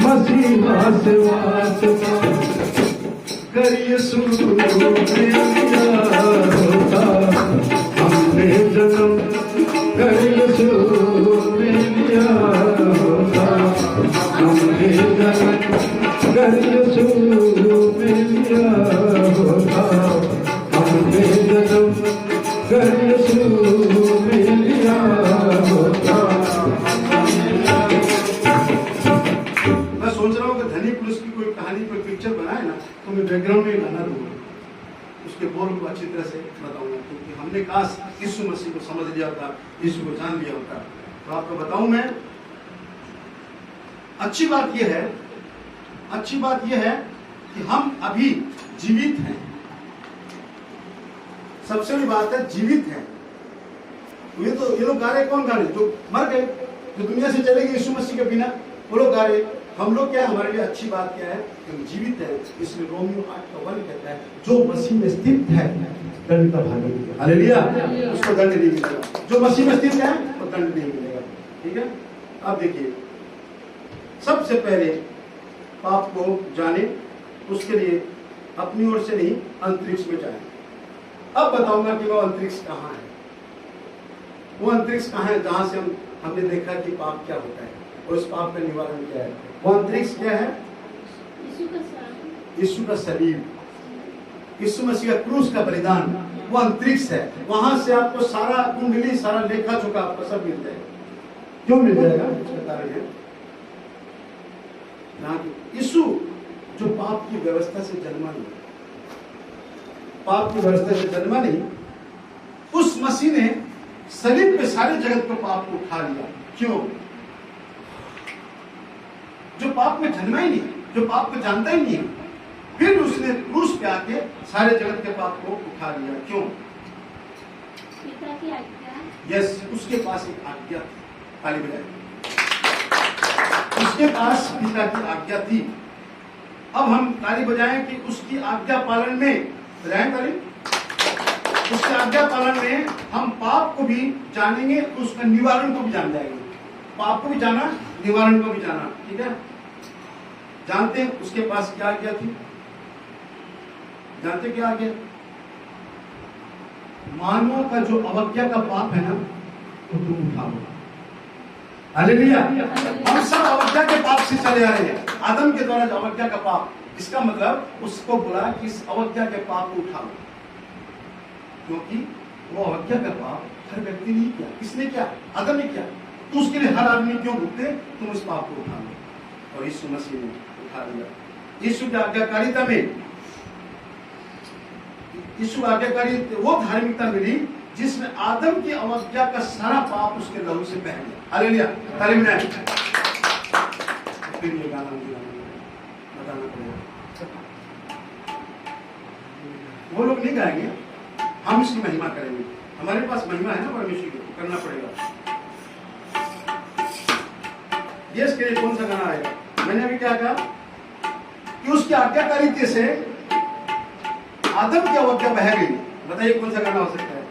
मसीहा से वास्ता करिए शुरू होता हमने जन्म करिए शुरू लिया होता हमने जन्म करिए शुरू लिया होता हमने जन्म करिए शुरू लिया होता। मैं सोच रहा हूँ कि धनी पुरुष की कोई कहानी कोई पिक्चर बनाए ना तो मैं बैकग्राउंड में गाना दूंगा, उसके बोल को अच्छी तरह से बताऊंगा, क्योंकि हमने काश यीशु मसीह को समझ लिया होता, यीशु को जान लिया होता। तो आपको बताऊं मैं, अच्छी बात यह है कि हम अभी जीवित हैं। सबसे बड़ी बात है जीवित हैं। ये लोग गा रहे, कौन गा रहे? जो मर गए, जो दुनिया से चले गए यीशु मसीह के बिना, वो लोग गा रहे। हम लोग क्या है, हमारे लिए अच्छी बात क्या है कि हम जीवित है। इसलिए रोमियो 8:1 कहता है जो मसीह में स्थित है दंड का भागी नहीं, हालेलुया, उसको दंड नहीं मिलेगा। जो मसीह में स्थित है वो दंड नहीं मिलेगा। ठीक है, अब देखिए, सबसे पहले पाप को जाने, उसके लिए अपनी ओर से नहीं अंतरिक्ष में जाए। अब बताऊंगा कि वो अंतरिक्ष कहाँ है। वो अंतरिक्ष कहाँ है जहां से हमने देखा कि पाप क्या होता है और उस पाप का निवारण क्या है। वो अंतरिक्ष क्या है? यीशु का शरीर, यीशु मसीह का क्रूस का बलिदान, वो अंतरिक्ष है। वहां से आपको सारा कुंडली, सारा लेखा जोखा आपको सब मिल जाएगा। क्यों मिल जाएगा? बता रहे हैं, यीशु जो पाप की व्यवस्था से जन्मा नहीं, पाप की व्यवस्था से जन्मा नहीं, उस मसीह ने सलीब पे सारे जगत को पाप को उठा लिया। क्यों? जो पाप में जन्मा ही नहीं, जो पाप को जानता ही नहीं, फिर उसने क्रूस पे आके सारे जगत के पाप को उठा लिया। क्यों? पिता की आज्ञा। यस, उसके पास एक आज्ञा थी। ताली बजाए। उसके पास पिता की आज्ञा थी। अब हम ताली बजाएं कि उसकी आज्ञा पालन में बजाएं ताली। उसके आज्ञा पालन में हम पाप को भी जानेंगे, उसका निवारण को भी जान जाएंगे। पाप को भी जाना, निवारण को भी जाना। ठीक है, जानते हैं उसके पास क्या आज्ञा थी? जानते क्या आज्ञा? मानव का जो अवज्ञा का पाप है ना, वो तुम उठाओ। हालेलुया। हम सब अवज्ञा के पाप से चले आ रहे हैं। आदम के द्वारा जो अवज्ञा का पाप, इसका मतलब उसको बोला कि इस अवज्ञा के पाप को उठाओ, क्योंकि वो अवज्ञा का पाप हर व्यक्ति ने किया। किसने किया? आदम ने किया। तो उसके लिए हर आदमी क्यों भुगते? तुम इस पाप को उठा लो, और यीशु मसीह ने उठा लिया। यीशु की आज्ञाकारिता में, यीशु आज्ञाकारी वो धार्मिकता मिली जिसमें आदम की अवज्ञा का सारा पाप उसके लहू से बह गया। हालेलुया। ताली बजाएं। फिर ये गाना बताना पड़ेगा, वो लोग नहीं गाएंगे, हम इसकी महिमा करेंगे। हमारे पास महिमा है ना परमेश्वर की, करना पड़ेगा। यस के लिए कौन सा गाना आएगा? मैंने अभी क्या कहा कि उसकी आज्ञाकारिता से आदम की अवज्ञा बह गई। बताइए कौन सा गाना हो सकता है?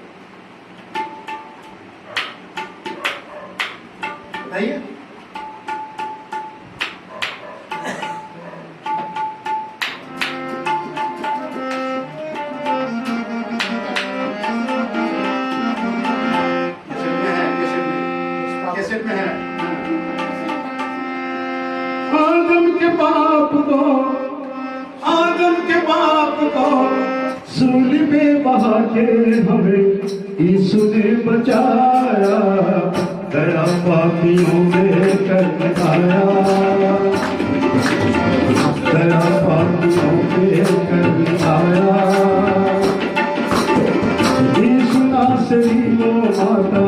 बताइए। कैसेट में है। आदम के पाप को सूली पे बहा के हमें यीशु ने बचाया, दया पापियों में कर दिखाया, दया पापियों में कर दिखाया। यीशु नासरी वो माता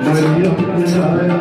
मरियम ने आया।